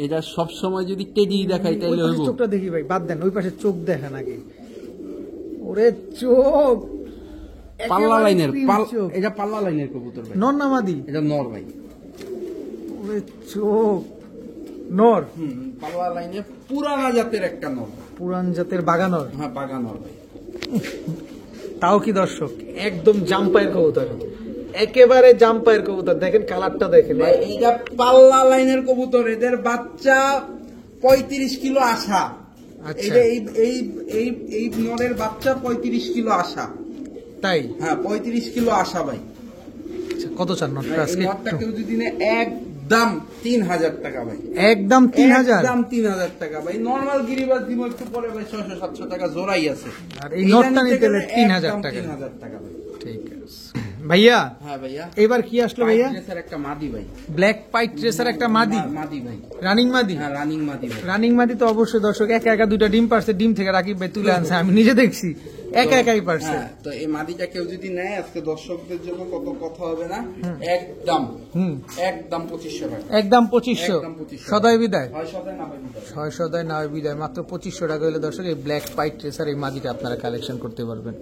এটা সব সময় যদি টেডি দেখাই ওই তাহলে পাশের হইব। চোখটা দেখি ভাই, বাদ দেন, ওই পাশে চোখ দেখেন আগে। ওরে চোখ পাল্লা একেবারে লাইনের cream চোখ। এটা পাল্লা লাইনের কবুতর ভাই, নর নামাদি? এটা নর ভাই। ওরে চোখ নর, পাল্লা লাইনে পুরানা জাতের একটা নর, পুরান জাতের বাগানর। হ্যাঁ বাগা নর ভাই। তাও কি দর্শক একদম জাম্পায়ের কবুতর, একেবারে জাম্পায়ের কবুতর। দেখেন কালারটা দেখেন, ভাই এইটা পাল্লা লাইনের কবুতর, এদের বাচ্চা 35 কিলো আশা। আচ্ছা। এটা এই নরের বাচ্চা 35 কিলো আশা। তাই? হ্যাঁ 35 কিলো আশা ভাই। আচ্ছা, কত চান নটটা এই আজকে? নরটা কেউ যদি নেয় একদম 3000 টাকা ভাই, একদম 3000। একদম 3000 টাকা ভাই। নরমাল গিরিবাজ দিব একটু পরে ভাই 600-700 টাকা জোড়াই আছে। আর এই নটটা নিতে গেলে 3000 টাকা। 3000 টাকা ভাই। ঠিক আছে ভাইয়া। হ্যাঁ ভাইয়া। এবার কি আসলো ভাইয়া? পাইট্রেসের একটা মাদি ভাই, ব্ল্যাক পাইট ট্রেসার একটা মাদি, মাদি ভাই। রানিং মাদি। হ্যাঁ রানিং মাদি ভাই। রানিং মাদি তো অবশ্যই দর্শক একা একা 2টা ডিম পারছে, ডিম থেকে রাকিব ভাই তুলে আনছে, আমি নিজে দেখছি একা একাই পারছে। হ্যাঁ, তো এই মাদিটা কেউ যদি নেয় আজকে দর্শকদের জন্য কত কথা হবে না, একদম একদম 2500 টাকা। একদম 2500। একদম 2500 সদাই বিদায়, হয় সদাই না হয় বিদায়। 6 সদাই না হয় বিদায়। মাত্র 2500 টাকা হলে দর্শক এই ব্ল্যাক পাইট ট্রেসার এই মাদিটা আপনারা কালেকশন করতে পারবেন।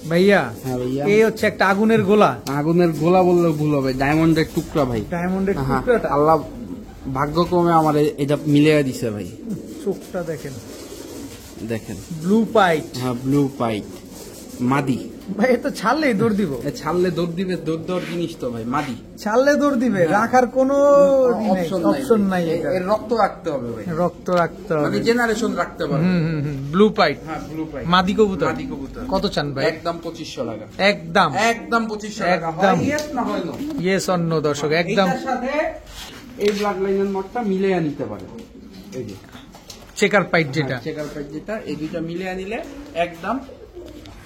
ভাইয়া হ্যাঁ ভাইয়া। এই হচ্ছে একটা আগুনের গোলা, আগুনের গোলা বললে ভুল হবে, ডায়মন্ডের টুকরা ভাই। ডায়মন্ডের হ্যাঁ, টুকরাটা। আল্লাহ ভাগ্যক্রমে আমার এটা মিলিয়ে দিছে ভাই। চোখটা দেখেন, দেখেন ব্লু পাইট। হ্যাঁ ব্লু পাইট মাদি ভাই এ তো ছাড়লেই দৌড় দিব, এ ছাড়লে দৌড় দিবে, দৌড় জিনিস তো ভাই মাদি। ছাড়লে দৌড় দিবে, রাখার কোনো অপশন নাই। এটা এর রক্ত রাখতে হবে ভাই, রক্ত রাখতে হবে। মানে জেনারেশন রাখতে পারবে। ব্লু পাইট হ্যাঁ ব্লু পাইট মাদি কবুতর। মাদি কবুতর কত চান ভাই? একদম 2500 টাকা। একদম একদম 2500 টাকা। একদম। হয় yes না হয় no? ইয়েস অন্য দর্শক একদম। এটার সাথে এই ব্লাড লাইনের নটটা মিলিয়ে নিতে পারে, এই যে চেকার পাইট যেটা, চেকার পাইট যেটা, এই দুইটা মিলিয়ে নিলে একদম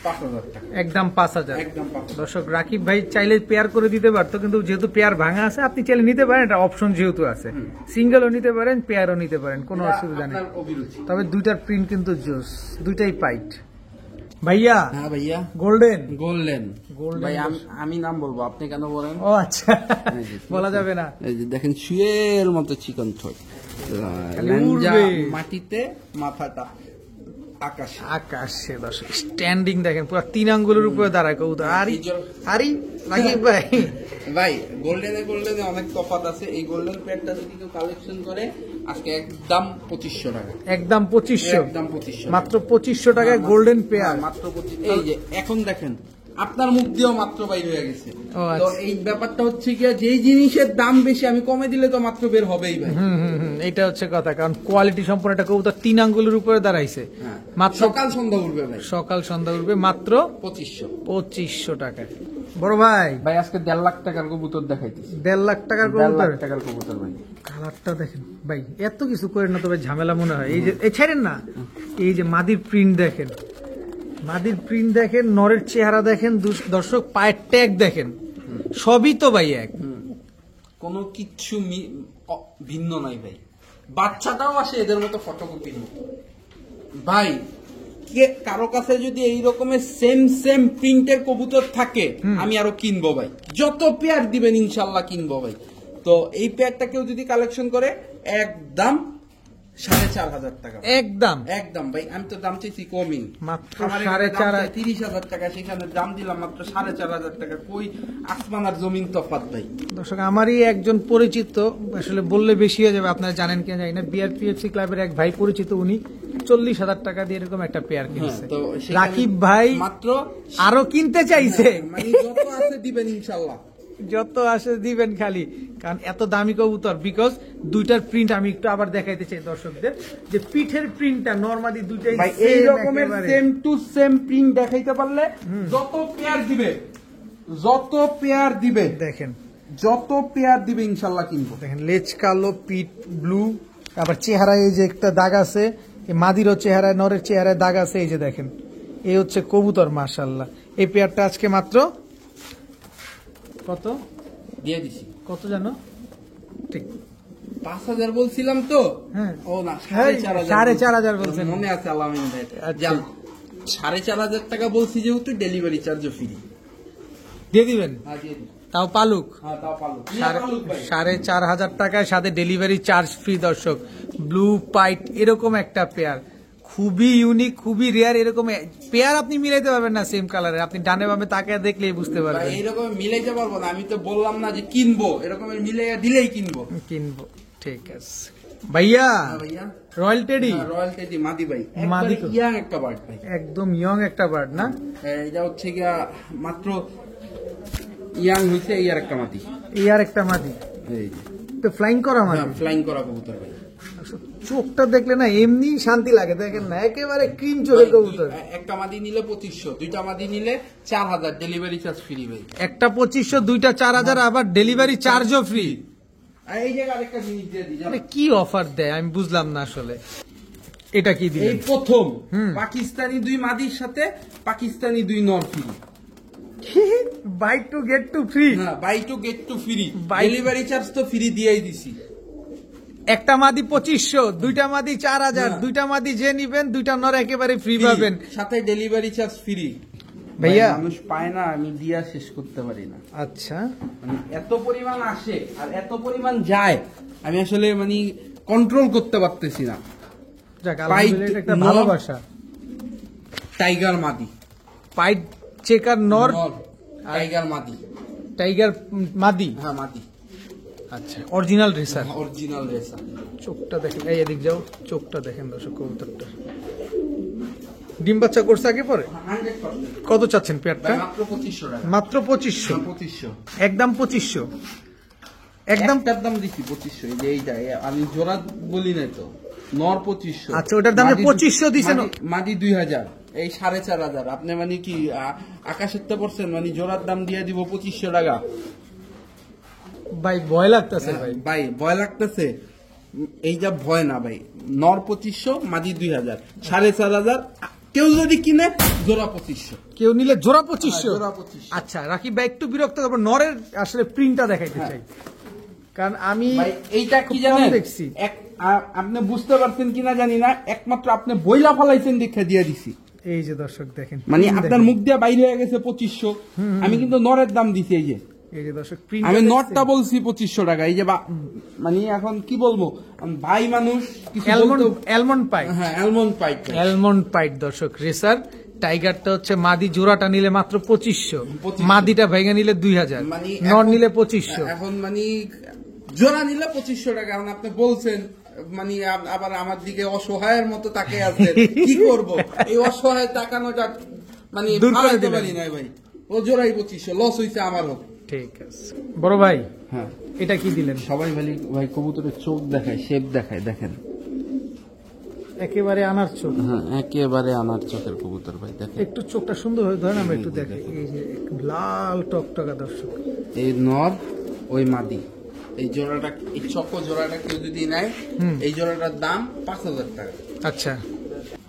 5000 টাকা। একদম 5000। একদম 5000। দর্শক রাকিব ভাই চাইলে পেয়ার করে দিতে পারতো, কিন্তু যেহেতু পেয়ার ভাঙা আছে আপনি চাইলে নিতে পারেন, এটা অপশন যেহেতু আছে, সিঙ্গেলও নিতে পারেন পেয়ারও নিতে পারেন, কোনো অসুবিধা নেই। আপনার অভিরুচি। তবে দুইটার প্রিন্ট কিন্তু জোস, দুইটাই পাইট। ভাইয়া হ্যাঁ ভাইয়া, গোল্ডেন গোল্ডেন Golden ভাই, আমি নাম বলবো, আপনি কেন বলেন? ও আচ্ছা বলা যাবে না। এই যে দেখেন শুয়ের মতো চিকন ঠোঁট, খালি ল্যাঞ্জা উড়বে। মাটিতে, মাথাটা আকাশে। আকাশে দর্শক স্ট্যান্ডিং দেখেন পুরো 3 আঙ্গুলের উপরে দাঁড়ায় কবুতর। আরি রাকিব ভাই ভাই গোল্ডেনে অনেক তফাৎ আছে। এই গোল্ডেন প্যাডটা যদি কেউ কালেকশন করে আজকে একদম 2500 টাকা, একদম 2500, একদম 2500, মাত্র 2500 টাকায় গোল্ডেন পেয়ার। মাত্র 25। এই যে এখন দেখেন আপনার মুখ দিয়েও মাত্র বাইর হয়ে গেছে। ও আচ্ছা। তো এই ব্যাপারটা হচ্ছে কি, যেই জিনিসের দাম বেশি আমি কমে দিলে তো মাত্র বের হবেই ভাই। এটা হচ্ছে কথা, কারণ কোয়ালিটি সম্পন্ন একটা কবুতর 3 আঙ্গুলের উপরে দাঁড়াইছে, হ্যাঁ, মাত্র সকাল সন্ধ্যা উঠবে ভাই, সকাল সন্ধ্যা উঠবে মাত্র 2500 টাকায়। বড় ভাই ভাই আজকে 1.5 লাখ টাকার কবুতর দেখাইতেছি। 1.5 লাখ টাকার 1.5 কবুতর, লাখ টাকার কবুতর ভাই। কালারটা দেখেন ভাই, এত কিছু করেন না তবে ঝামেলা মনে হয়। এই যে এই ছেড়েন না, এই যে মাদির প্রিন্ট দেখেন, মাদির প্রিন্ট দেখেন, নরের চেহারা দেখেন, দর্শক পায়ের ট্যাগ দেখেন, সবই তো ভাই এক। কোনো কিচ্ছু ভিন্ন নাই ভাই। বাচ্চাটাও আসে এদের মতো ফটোকপির মতো ভাই। কারো কাছে যদি এই রকমের সেম প্রিন্টের কবুতর থাকে আমি আরো কিনবো ভাই, যত পেয়ার দিবেন ইনশাল্লাহ কিনবো ভাই। তো এই পেয়ারটা কেউ যদি কালেকশন করে একদম 4500 টাকা, একদম ভাই। আমি তো দাম চাইছি কমই, মাত্র 4.5 30,000 টাকা, সেখানে দাম দিলাম মাত্র 4,500 টাকা। কই আসমান আর জমিন তফাৎ ভাই। দর্শক আমারই একজন পরিচিত, আসলে বললে বেশি হয়ে যাবে, আপনারা জানেন কিনা জানি না, বিআরপিএফসি ক্লাবের এক ভাই পরিচিত, উনি 40,000 টাকা দিয়ে এরকম একটা পেয়ার কিনছে। তো সেখানে রাকিব ভাই মাত্র আরো কিনতে চাইছে, মানে যত আছে দিবেন ইনশাল্লাহ, যত আসে দিবেন খালি, কারণ এত দামি কবুতর। বিকজ দুইটার প্রিন্ট আমি একটু আবার দেখাইতে চাই দর্শকদের, যে পিঠের প্রিন্টটা নরমালি দুইটাই ভাই এই রকমের সেম টু সেম প্রিন্ট দেখাইতে পারলে যত পেয়ার দিবে, যত পেয়ার দিবে দেখেন, যত পেয়ার দিবে ইনশাল্লাহ কিনবো। দেখেন লেজ কালো, পিঠ ব্লু, আবার চেহারায় এই যে একটা দাগ আছে, এই মাদিরও চেহারায়, নরের চেহারায় দাগ আছে, এই যে দেখেন, এই হচ্ছে কবুতর মাশাআল্লাহ। এই পেয়ারটা আজকে মাত্র কত দিয়ে দিছি, কত জানো ঠিক 5,000 বলছিলাম তো। হ্যাঁ। ও না, হ্যাঁ, 4,500 বলছেন। মনে আছে আলামিন ভাই। আচ্ছা। যান, 4,500 টাকা বলছি যেহেতু ডেলিভারি চার্জও ফ্রি দিয়ে দিবেন, দিয়ে দিই। তাও পালুক। হ্যাঁ তাও পালুক। 4,500 টাকায় সাথে ডেলিভারি চার্জ ফ্রি। দর্শক ব্লু পাইট এরকম একটা পেয়ার, খুবই ইউনিক, খুবই রেয়ার। এরকম পেয়ার আপনি মিলাইতে পারবেন না সেম কালারে, আপনি ডানে বামে তাকিয়ে দেখলেই বুঝতে পারবেন। এইরকম মিলাইতে পারবো না, আমি তো বললাম না যে কিনবো, এরকমের মিলাইয়া দিলেই কিনবো। কিনবো, ঠিক আছে ভাইয়া। ভাইয়া রয়্যাল টেডি, রয়্যাল টেডি মাদি ভাই, মাদি একবারে ইয়াং একটা বার্ড ভাই, একদম ইয়ং একটা বার্ড না? এটা হচ্ছে গিয়া মাত্র ইয়াং হইছে, এই আর একটা মাদি, এই আর একটা মাদি, এই যে তো ফ্লাইং করা মাদি। ফ্লাইং করা কবুতর ভাই। চোখটা দেখলে না এমনি শান্তি লাগে, দেখেন না একেবারে ক্রিম চোখের কবুতর। একটা মাদি নিলে 2500, দুইটা মাদি নিলে 4,000 ডেলিভারি চার্জ ফ্রি ভাই। একটা 2500, দুইটা 4,000, আবার ডেলিভারি চার্জও ফ্রি। আর এই জায়গায় আরেকটা জিনিস দিয়ে দিই, মানে কি অফার দেয় আমি বুঝলাম না আসলে। এটা কি এই দিলেন? প্রথম পাকিস্তানি 2 মাদির সাথে পাকিস্তানি 2 নর free. Buy two get two free. হ্যাঁ, buy two get two free, Buy- delivery charge তো ফ্রি দিয়েই দিছি। একটা মাদি 2500, দুইটা মাদি 4,000, হ্যাঁ। দুইটা মাদি যে নিবেন দুইটা নর একেবারে ফ্রি পাবেন। সাথে ডেলিভারি চার্জ ফ্রি। ভাইয়া মানুষ পায় না, আমি দিয়া শেষ করতে পারি না। আচ্ছা, মানে এত পরিমাণ আসে আর এত পরিমাণ যায়, আমি আসলে মানে কন্ট্রোল করতে পারতেছি না। যাক আলহামদুলিল্লাহ, এটা একটা নর- ভালোবাসা। টাইগার মাদি, পাইট চেকার নর, টাইগার মাদি, টাইগার মাদি। হ্যাঁ মাদি, আচ্ছা অরিজিনাল রেসার। Original racer. চোখটা দেখেন, এই এদিক যাও, চোখটা দেখেন দর্শক কবুতরটা। ডিম বাচ্চা করছে আগে পরে? 100%। কত চাচ্ছেন পেয়ারটা? মাত্র 2500 টাকা। মাত্র 2500, 2500 একদম 2500, একদম। একটার দাম দিচ্ছি 2500। এই যে এইটা আমি জোড়া বলি নাই তো, নর 2500। আচ্ছা, ওটার দাম মাদি 2500 দিছেন? মাদি 2000, এই 4,500। আপনি মানে কি আকাশের তো পড়ছেন, মানে জোড়ার দাম দিয়ে দিব 2500 টাকা। ভাই ভয় লাগতেছে ভাই। ভাই ভয় লাগতেছে, এই যা ভয় না ভাই। নর 2500, মাদি 2000, 4,500। কেউ যদি কিনে জোড়া 2500, কেউ নিলে জোড়া 2500। জোড়া 2500। আচ্ছা রাকিব ভাই একটু বিরক্ত করবো, নরের আসলে প্রিন্টটা দেখাইতে চাই, কারণ আমি ভাই এইটা কি খুব কম জানেন দেখছি। আপনি বুঝতে পারছেন কিনা জানি না, একমাত্র আপনি বইলা ফালাইছেন দেখে দিয়ে দিছি। এই যে দর্শক দেখেন, মানে print আপনার দেখেন। মুখ দিয়ে বাইরে হয়ে গেছে 2500, আমি কিন্তু নরের দাম দিছি এই যে, এই যে দর্শক print আমি দেখছেন? নটটা বলছি 2500 টাকা, এই যে মানে এখন কি বলবো, ভাই মানুষ কিছু বলতেও- অ্যালমন্ড পাই, হ্যাঁ অ্যালমন্ড পাইপ, অ্যালমন্ড পাইট দর্শক রেসার। টাইগারটা হচ্ছে মাদি জোড়াটা নিলে মাত্র 2500, 2500 মাদিটা ভেঙে নিলে 2000, মানে নর এখন- নিলে 2500। এখন মানে জোড়া নিলে 2500 টাকা, এখন আপনি বলছেন মানে আবার আমার দিকে অসহায়ের মতো তাকে আছে, কি করব এই অসহায় তাকানোটা মানে দূর করে ভাড়াইতে দিলেন। পারি নাই ভাই, ও জোড়াই 2500, লস হইছে আমারও। ঠিক আছে বড় ভাই, হ্যাঁ এটা কি দিলেন? সবাই ভাই কবুতরের চোখ দেখায়, শেপ দেখায়, দেখেন একেবারে আনার চোখ, হ্যাঁ একেবারে আমার চোখের কবুতর ভাই, দেখেন একটু চোখটা সুন্দর হয়ে ধরেন, আমরা একটু দেখি। এই যে লাল টকটকা দর্শক, এই নর ওই মাদি, এই জোড়াটা, এই চকো জোড়াটা কেউ যদি নেয়, এই জোড়াটার দাম 5000 টাকা। আচ্ছা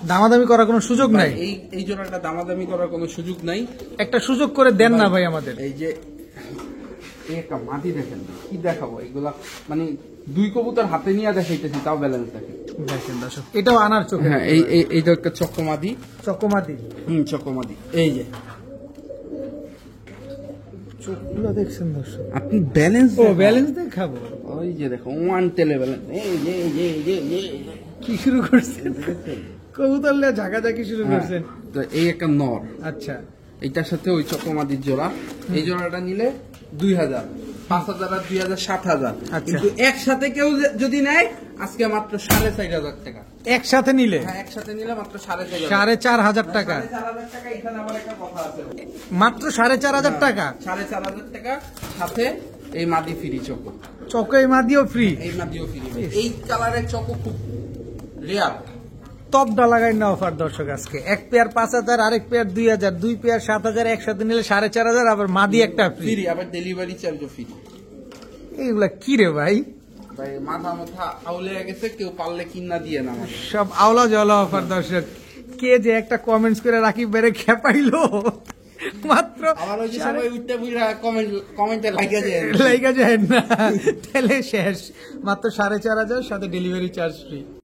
দামাদামি করার কোনো সুযোগ নাই? এই জোড়াটা দামাদামি করার কোনো সুযোগ নাই। একটা সুযোগ করে দেন না ভাই আমাদের। এই যে এই একটা মাটি দেখেন, কি দেখাবো এগুলা, মানে দুই কবুতর হাতে নিয়ে দেখাইতেছি, তাও ব্যালেন্স দেখে। দেখেন দর্শক, এটাও আনার চোখ, হ্যাঁ এইটা একটা চক্কমাদি, চকমাদি চক্কমাদি, এই যে চোখগুলো দেখছেন দর্শক, আপনি ব্যালেন্স, ও ব্যালেন্স দেখাবো। ওই যে দেখো ওয়ান টেলে ব্যালেন্স, এই যে এই যে এই যে এই যে কি শুরু করছেন? কবুতর নিয়ে ঝাঁকাঝাঁকি শুরু করছেন। তো এই একটা নর, আচ্ছা এইটার সাথে ওই চকমাদির জোড়া, এই জোড়াটা নিলে 2000, 5000 আর 2000 7000। আচ্ছা। কিন্তু একসাথে কেউ যদি নেয় আজকে মাত্র 4500 টাকা। একসাথে নিলে হ্যাঁ একসাথে নিলে মাত্র 4500, 4500 টাকা, 4500 টাকা। এখানে আবার একটা কথা আছে, মাত্র 4500 টাকা। 4500 টাকা সাথে এই মাদি ফ্রি চকো, চকে মাদিও ফ্রি। এই মাদিও ফ্রি। এই কালারের চকো খুব রেয়ার। তবদা লাগাই না অফার দর্শক আজকে, এক পেয়ার 5000, আরেক পেয়ার 2000, দুই পেয়ার 7000, একসাথে নিলে 4500, আবার মাদি একটা ফ্রি। ফ্রি, আবার ডেলিভারি চার্জও ফ্রি। এইগুলা কি রে ভাই, ভাই মাথা আউলে গেছে, কেউ পারলে কিনা দিয়ে না আমাকে। সব আওলা জলা অফার দর্শক। কে যে একটা কমেন্টস করে রাকিব বেড়ে খেপাইলো মাত্র আমার ওই যে সবাই উঠতে বুঝা কমেন্টে লাগিয়ে যায়, লাইগা যায় না, তাহলে শেষ। মাত্র 4500 সাথে ডেলিভারি চার্জ ফ্রি।